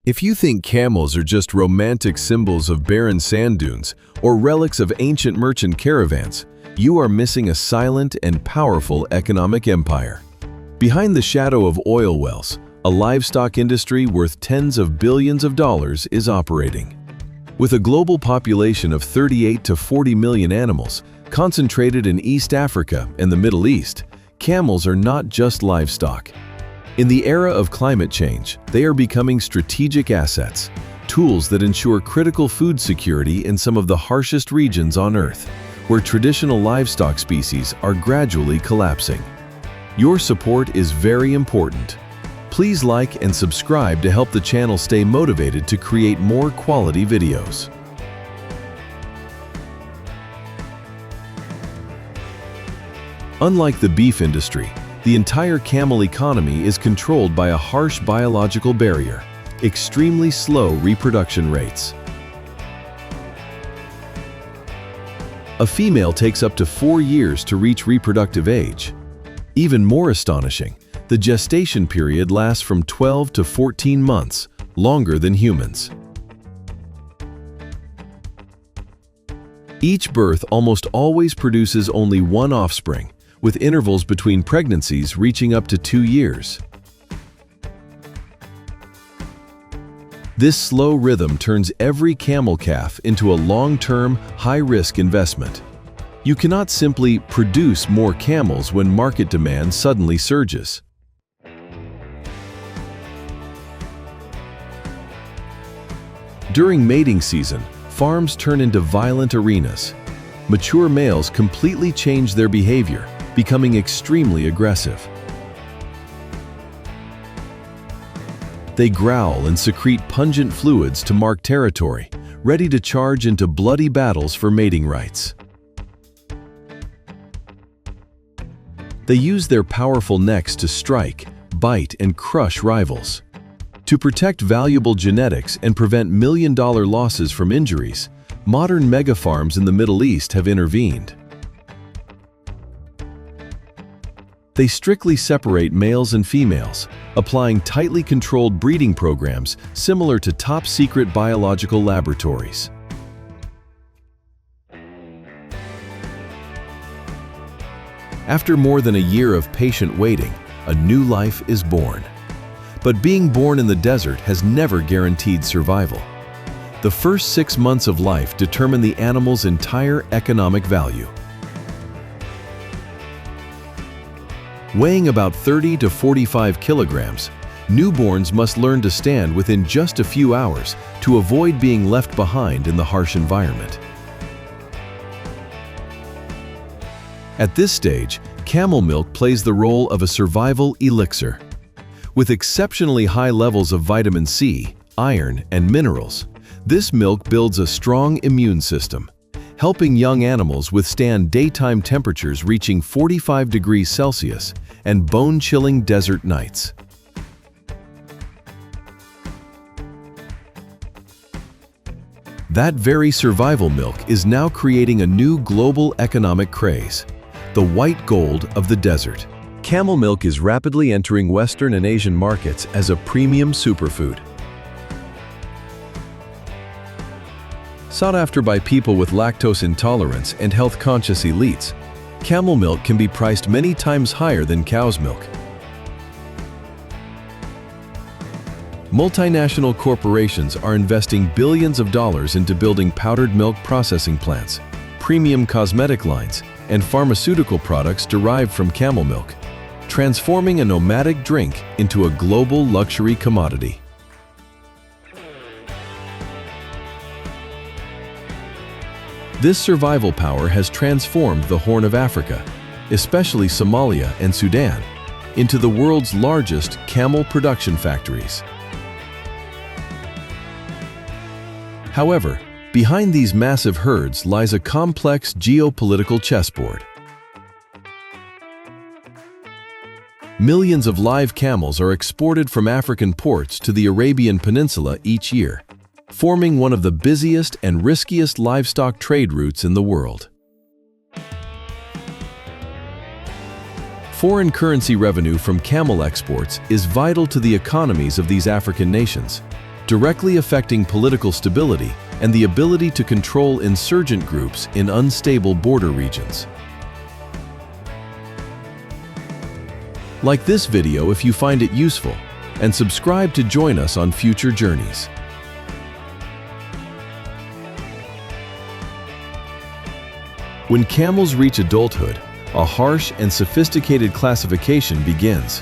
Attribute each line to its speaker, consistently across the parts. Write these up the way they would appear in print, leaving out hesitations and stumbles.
Speaker 1: If you think camels are just romantic symbols of barren sand dunes or relics of ancient merchant caravans, you are missing a silent and powerful economic empire. Behind the shadow of oil wells, a livestock industry worth tens of billions of dollars is operating. With a global population of 38 to 40 million animals, concentrated in East Africa and the Middle East, camels are not just livestock. In the era of climate change, they are becoming strategic assets, tools that ensure critical food security in some of the harshest regions on Earth, where traditional livestock species are gradually collapsing. Your support is very important. Please like and subscribe to help the channel stay motivated to create more quality videos. Unlike the beef industry, the entire camel economy is controlled by a harsh biological barrier, extremely slow reproduction rates. A female takes up to 4 years to reach reproductive age. Even more astonishing, the gestation period lasts from 12 to 14 months, longer than humans. Each birth almost always produces only one offspring, with intervals between pregnancies reaching up to 2 years. This slow rhythm turns every camel calf into a long-term, high-risk investment. You cannot simply produce more camels when market demand suddenly surges. During mating season, farms turn into violent arenas. Mature males completely change their behavior, becoming extremely aggressive. They growl and secrete pungent fluids to mark territory, ready to charge into bloody battles for mating rights. They use their powerful necks to strike, bite, and crush rivals. To protect valuable genetics and prevent million-dollar losses from injuries, modern megafarms in the Middle East have intervened. They strictly separate males and females, applying tightly controlled breeding programs similar to top-secret biological laboratories. After more than a year of patient waiting, a new life is born. But being born in the desert has never guaranteed survival. The first 6 months of life determine the animal's entire economic value. Weighing about 30 to 45 kilograms, newborns must learn to stand within just a few hours to avoid being left behind in the harsh environment. At this stage, camel milk plays the role of a survival elixir. With exceptionally high levels of vitamin C, iron, and minerals, this milk builds a strong immune system, helping young animals withstand daytime temperatures reaching 45 degrees Celsius and bone-chilling desert nights. That very survival milk is now creating a new global economic craze, the white gold of the desert. Camel milk is rapidly entering Western and Asian markets as a premium superfood. Sought after by people with lactose intolerance and health-conscious elites, camel milk can be priced many times higher than cow's milk. Multinational corporations are investing billions of dollars into building powdered milk processing plants, premium cosmetic lines, and pharmaceutical products derived from camel milk, transforming a nomadic drink into a global luxury commodity. This survival power has transformed the Horn of Africa, especially Somalia and Sudan, into the world's largest camel production factories. However, behind these massive herds lies a complex geopolitical chessboard. Millions of live camels are exported from African ports to the Arabian Peninsula each year, forming one of the busiest and riskiest livestock trade routes in the world. Foreign currency revenue from camel exports is vital to the economies of these African nations, directly affecting political stability and the ability to control insurgent groups in unstable border regions. Like this video if you find it useful, and subscribe to join us on future journeys. When camels reach adulthood, a harsh and sophisticated classification begins.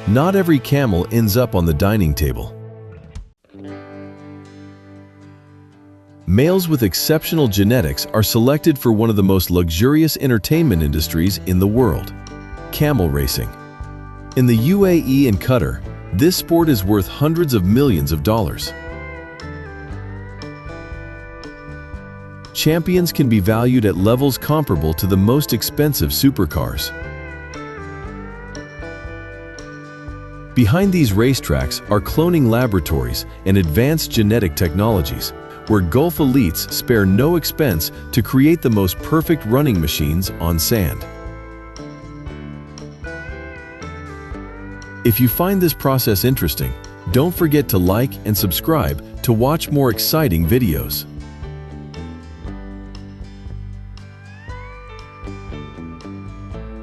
Speaker 1: Not every camel ends up on the dining table. Males with exceptional genetics are selected for one of the most luxurious entertainment industries in the world: camel racing. In the UAE and Qatar, this sport is worth hundreds of millions of dollars. Champions can be valued at levels comparable to the most expensive supercars. Behind these racetracks are cloning laboratories and advanced genetic technologies, where Gulf elites spare no expense to create the most perfect running machines on sand. If you find this process interesting, don't forget to like and subscribe to watch more exciting videos.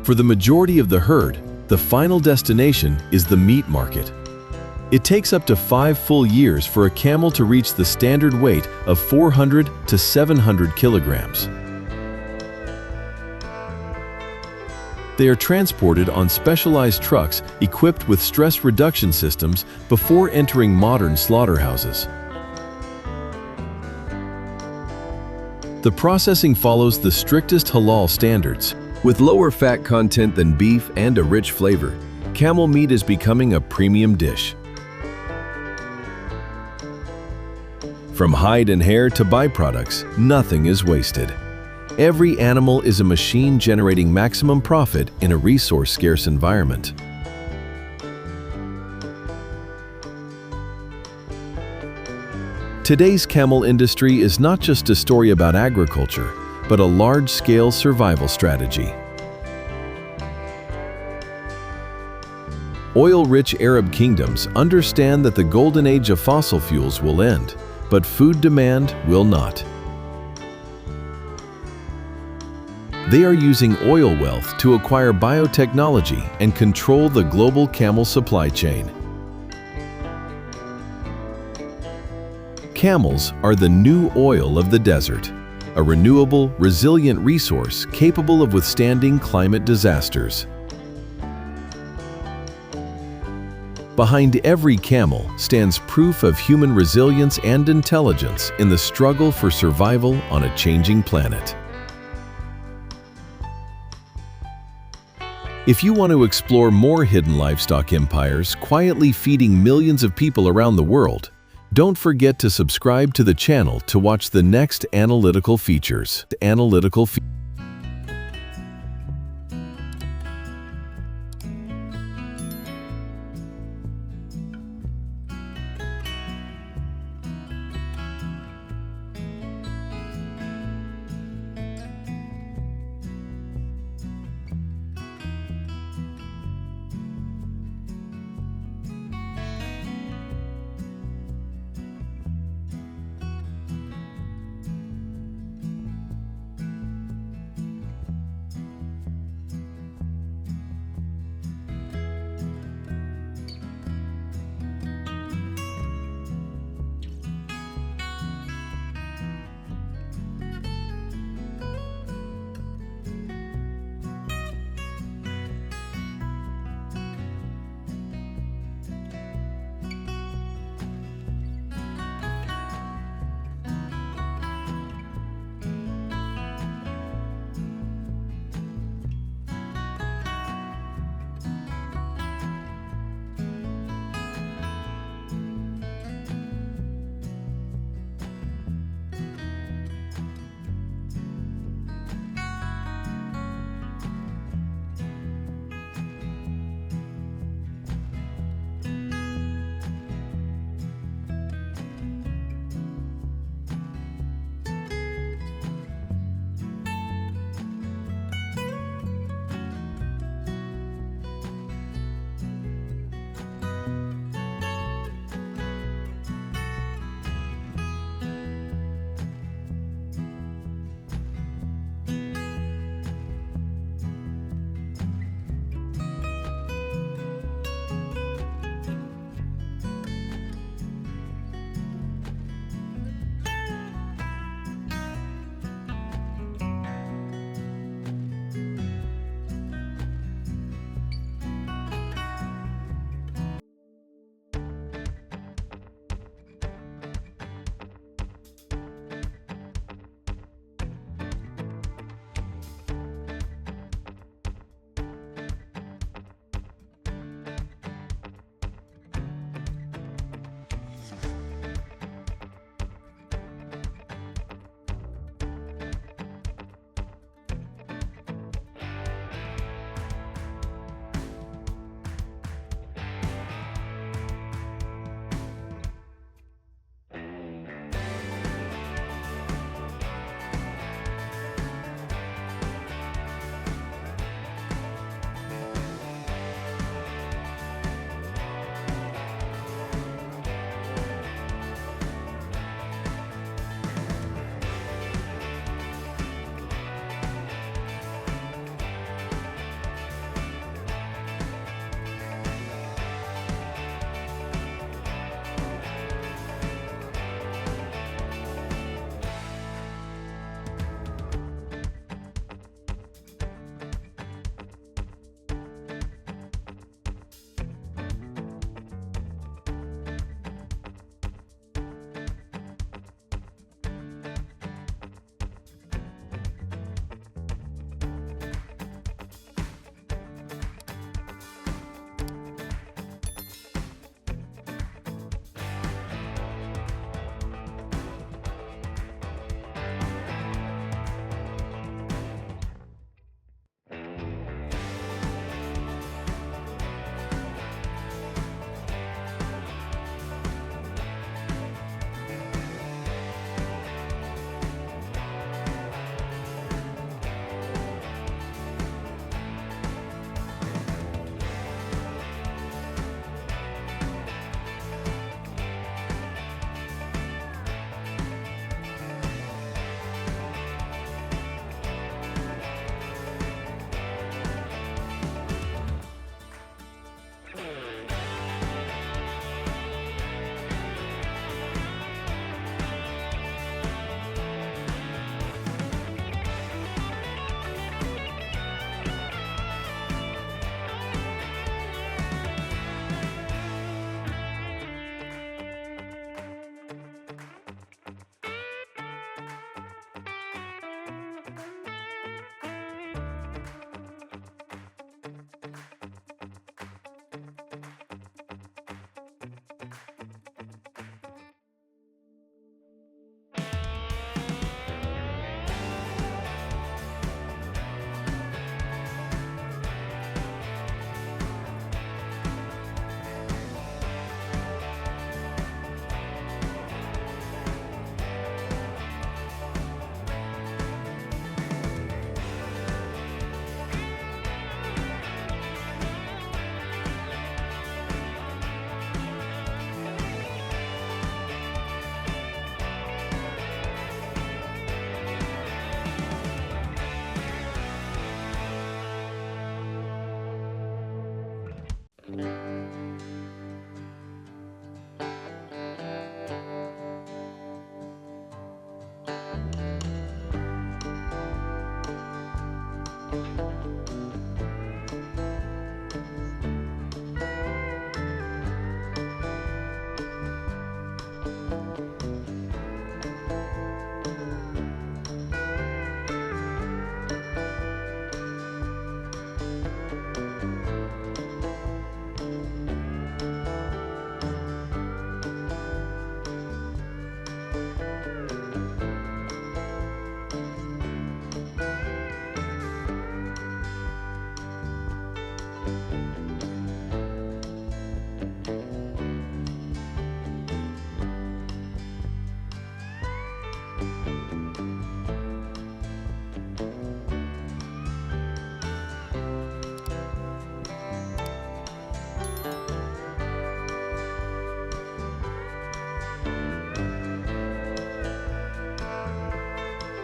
Speaker 1: For the majority of the herd, the final destination is the meat market. It takes up to 5 full years for a camel to reach the standard weight of 400 to 700 kilograms. They are transported on specialized trucks equipped with stress reduction systems before entering modern slaughterhouses. The processing follows the strictest halal standards. With lower fat content than beef and a rich flavor, camel meat is becoming a premium dish. From hide and hair to byproducts, nothing is wasted. Every animal is a machine generating maximum profit in a resource-scarce environment. Today's camel industry is not just a story about agriculture, but a large-scale survival strategy. Oil-rich Arab kingdoms understand that the golden age of fossil fuels will end, but food demand will not. They are using oil wealth to acquire biotechnology and control the global camel supply chain. Camels are the new oil of the desert, a renewable, resilient resource capable of withstanding climate disasters. Behind every camel stands proof of human resilience and intelligence in the struggle for survival on a changing planet. If you want to explore more hidden livestock empires quietly feeding millions of people around the world, don't forget to subscribe to the channel to watch the next analytical features.